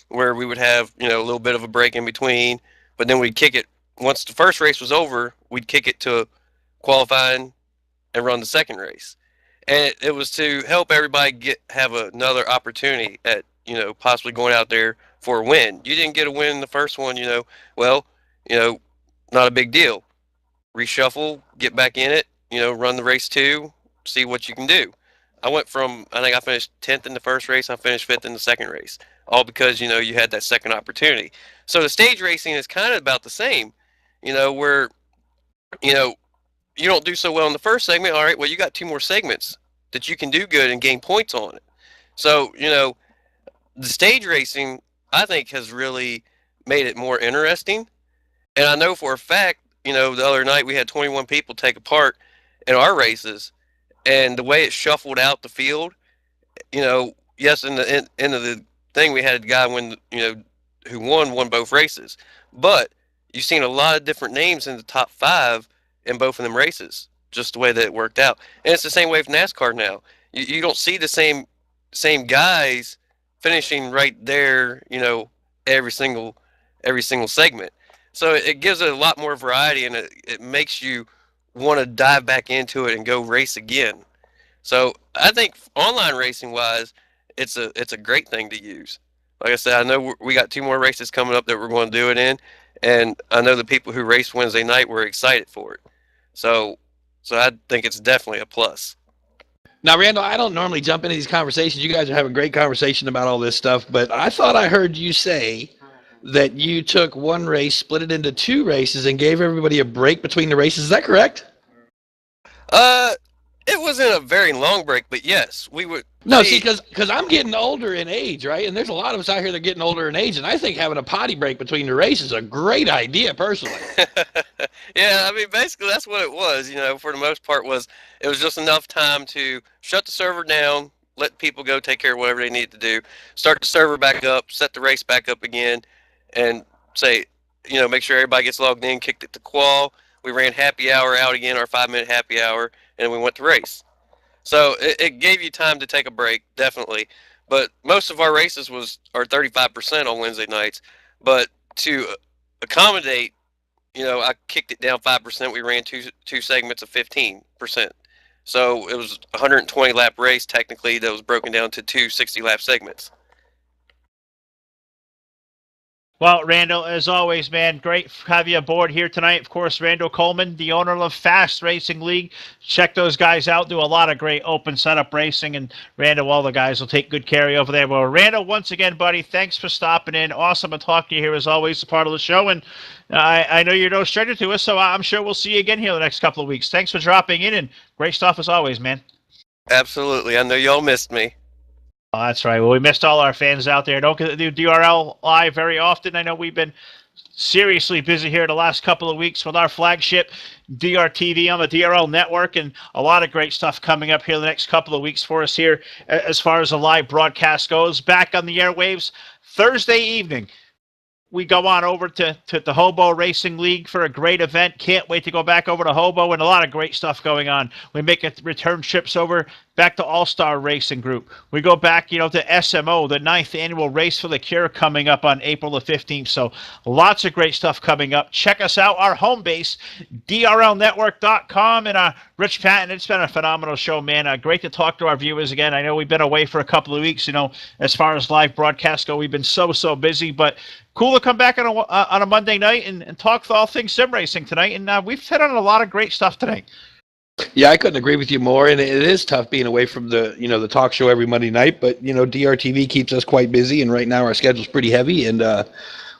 where we would have, you know, a little bit of a break in between, but then we'd kick it. Once the first race was over, we'd kick it to qualifying and run the second race. And it was to help everybody have another opportunity at, you know, possibly going out there for a win. You didn't get a win in the first one, you know, well, you know, not a big deal. Reshuffle, get back in it, you know, run the race 2, see what you can do. I think I finished 10th in the first race, I finished 5th in the second race, all because, you know, you had that second opportunity. So the stage racing is kind of about the same, you know, where, you know, you don't do so well in the first segment. All right, well, you got 2 more segments that you can do good and gain points on it. So, you know, the stage racing, I think, has really made it more interesting. And I know for a fact, you know, the other night we had 21 people take a part in our races, and the way it shuffled out the field, you know, yes, in the end of the thing, we had a guy who won both races, but you've seen a lot of different names in the top 5 in both of them races, just the way that it worked out. And it's the same way with NASCAR now. You don't see the same guys finishing right there, you know, every single segment. So it gives it a lot more variety, and it makes you want to dive back into it and go race again. So I think online racing wise, it's a great thing to use. Like I said, I know we got 2 more races coming up that we're going to do it in, and I know the people who raced Wednesday night were excited for it. So I think it's definitely a plus. Now, Randall, I don't normally jump into these conversations. You guys are having a great conversation about all this stuff, but I thought I heard you say that you took 1 race, split it into 2 races, and gave everybody a break between the races. Is that correct? It wasn't a very long break, but yes, we would. No, see, because I'm getting older in age, right? And there's a lot of us out here that are getting older in age, and I think having a potty break between the races is a great idea, personally. Yeah, I mean, basically that's what it was. You know, for the most part, it was just enough time to shut the server down, let people go take care of whatever they need to do, start the server back up, set the race back up again, and say, you know, make sure everybody gets logged in, kicked it to qual. We ran happy hour out again, our 5-minute happy hour, and we went to race. So it gave you time to take a break, definitely. But most of our races are 35% on Wednesday nights. But to accommodate, you know, I kicked it down 5%. We ran two segments of 15%. So it was a 120 lap race technically that was broken down to 2 60-lap segments. Well, Randall, as always, man, great to have you aboard here tonight. Of course, Randall Coleman, the owner of Fast Racing League. Check those guys out. Do a lot of great open setup racing. And Randall, all the guys will take good care of you over there. Well, Randall, once again, buddy, thanks for stopping in. Awesome to talk to you here as always, a part of the show. And I know you're no stranger to us, so I'm sure we'll see you again here the next couple of weeks. Thanks for dropping in, and great stuff as always, man. Absolutely. I know y'all missed me. Oh, that's right. Well, we missed all our fans out there. Don't get to do DRL live very often. I know we've been seriously busy here the last couple of weeks with our flagship DRTV on the DRL network, and a lot of great stuff coming up here the next couple of weeks for us here as far as the live broadcast goes. Back on the airwaves Thursday evening. We go on over to the Hobo Racing League for a great event. Can't wait to go back over to Hobo, and a lot of great stuff going on. We make return trips over back to All-Star Racing Group. We go back, to SMO, the 9th annual Race for the Cure coming up on April the 15th. So lots of great stuff coming up. Check us out, our home base, DRLnetwork.com. And Rich Patton, it's been a phenomenal show, man. Great to talk to our viewers again. I know we've been away for a couple of weeks, as far as live broadcasts go. We've been so busy, but cool to come back on a Monday night and talk all things sim racing tonight. And we've hit on a lot of great stuff tonight. Yeah, I couldn't agree with you more, and it is tough being away from the talk show every Monday night, but DRTV keeps us quite busy, and right now our schedule's pretty heavy, and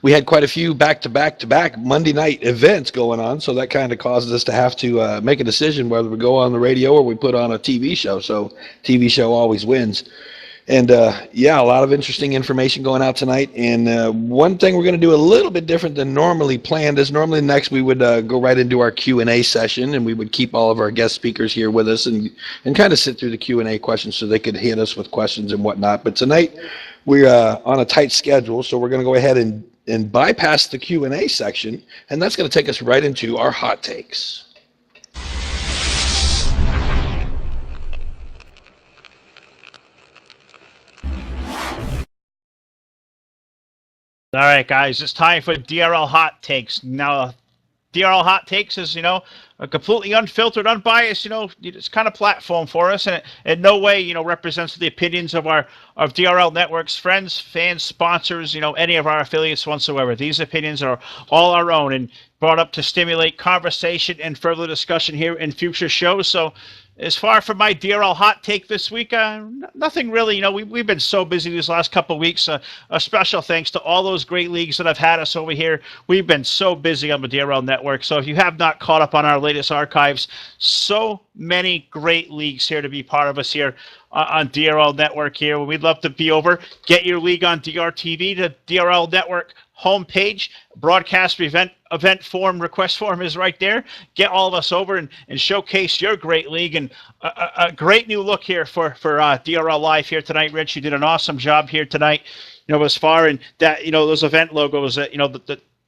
we had quite a few back-to-back Monday night events going on, so that kind of caused us to have to make a decision whether we go on the radio or we put on a TV show, so TV show always wins. And yeah, a lot of interesting information going out tonight. And one thing we're going to do a little bit different than normally planned is normally next we would go right into our Q&A session, and we would keep all of our guest speakers here with us and kind of sit through the Q&A questions so they could hit us with questions and whatnot. But tonight we're on a tight schedule, so we're going to go ahead and bypass the Q&A section, and that's going to take us right into our hot takes. All right, guys, it's time for DRL Hot Takes. Now, DRL Hot Takes is, a completely unfiltered, unbiased, it's kind of platform for us, and it in no way, represents the opinions of DRL Network's friends, fans, sponsors, any of our affiliates whatsoever. These opinions are all our own and brought up to stimulate conversation and further discussion here in future shows. So, as far from my DRL hot take this week, nothing really. We've been so busy these last couple of weeks. A special thanks to all those great leagues that have had us over here. We've been so busy on the DRL network. So if you have not caught up on our latest archives, so many great leagues here to be part of us here on DRL network here. We'd love to be over. Get your league on DRTV, the DRL network homepage. Broadcast event form, request form is right there. Get all of us over and showcase your great league, and a great new look here for DRL Live here tonight. Rich, you did an awesome job here tonight, as far in that, those event logos that,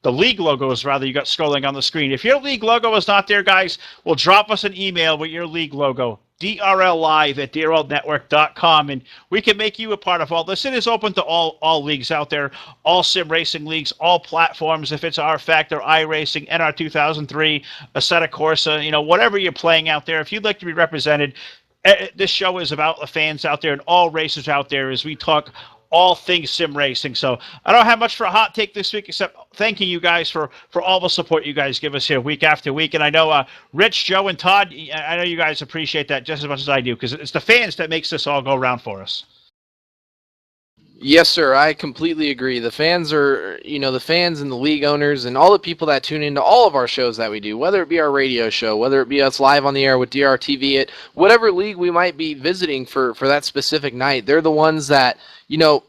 the league logos, rather, you got scrolling on the screen. If your league logo is not there, guys, well, drop us an email with your league logo. DRLlive@DRLnetwork.com, and we can make you a part of all this. It is open to all leagues out there, all sim racing leagues, all platforms. If it's R-Factor, iRacing, NR2003, Assetto Corsa, whatever you're playing out there, if you'd like to be represented, this show is about the fans out there and all racers out there as we talk all things sim racing. So I don't have much for a hot take this week, except thanking you guys for all the support you guys give us here week after week. And I know Rich, Joe, and Todd, I know you guys appreciate that just as much as I do, because it's the fans that makes this all go around for us. Yes, sir. I completely agree. The fans are, the fans and the league owners and all the people that tune into all of our shows that we do, whether it be our radio show, whether it be us live on the air with DRTV, at whatever league we might be visiting for that specific night. They're the ones that, they're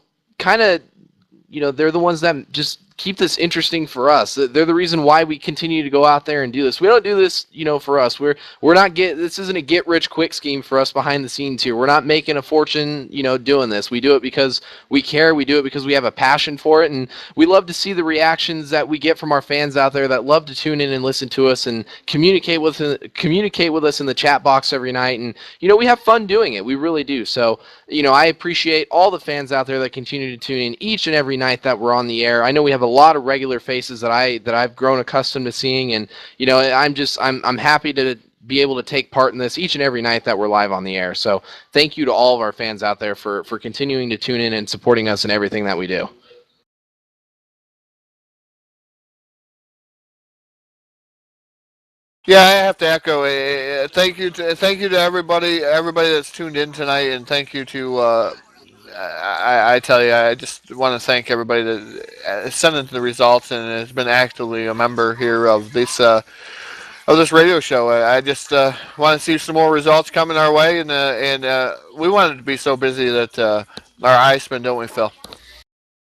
the ones that just keep this interesting for us. They're the reason why we continue to go out there and do this. We don't do this, for us. We're not this isn't a get rich quick scheme for us behind the scenes here. We're not making a fortune, doing this. We do it because we care. We do it because we have a passion for it, and we love to see the reactions that we get from our fans out there that love to tune in and listen to us and communicate with us in the chat box every night. And we have fun doing it. We really do. So I appreciate all the fans out there that continue to tune in each and every night that we're on the air. I know we have a lot of regular faces that I've grown accustomed to seeing, and I'm happy to be able to take part in this each and every night that we're live on the air. So thank you to all of our fans out there for continuing to tune in and supporting us in everything that we do. Yeah, I have to echo. Thank you to everybody that's tuned in tonight, and thank you to. I tell you, I just want to thank everybody that sent in the results and has been actively a member here of this radio show. I just want to see some more results coming our way, and we want it to be so busy that our eyes spin, don't we, Phil?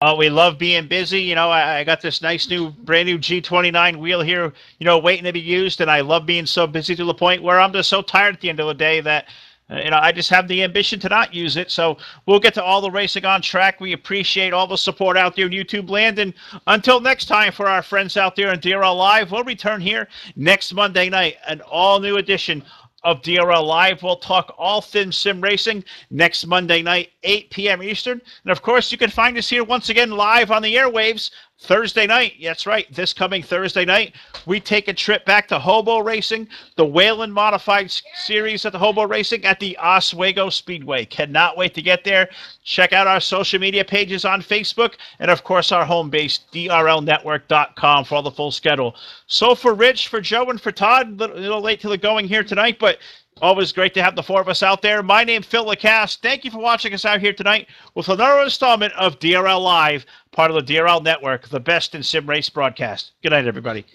Oh, we love being busy. I got this brand new G29 wheel here, waiting to be used, and I love being so busy to the point where I'm just so tired at the end of the day that I just have the ambition to not use it. So we'll get to all the racing on track. We appreciate all the support out there in YouTube land. And until next time, for our friends out there in DRL Live, we'll return here next Monday night, an all-new edition of DRL Live. We'll talk all things sim racing next Monday night, 8 p.m. Eastern. And of course, you can find us here once again live on the airwaves Thursday night. That's right. This coming Thursday night, we take a trip back to Hobo Racing, the Whalen Modified Series at the Hobo Racing at the Oswego Speedway. Cannot wait to get there. Check out our social media pages on Facebook and, of course, our home base, drlnetwork.com, for all the full schedule. So for Rich, for Joe, and for Todd, a little late to the going here tonight, but always great to have the four of us out there. My name's Phil Lacasse. Thank you for watching us out here tonight with another installment of DRL Live, part of the DRL Network, the best in sim race broadcast. Good night, everybody.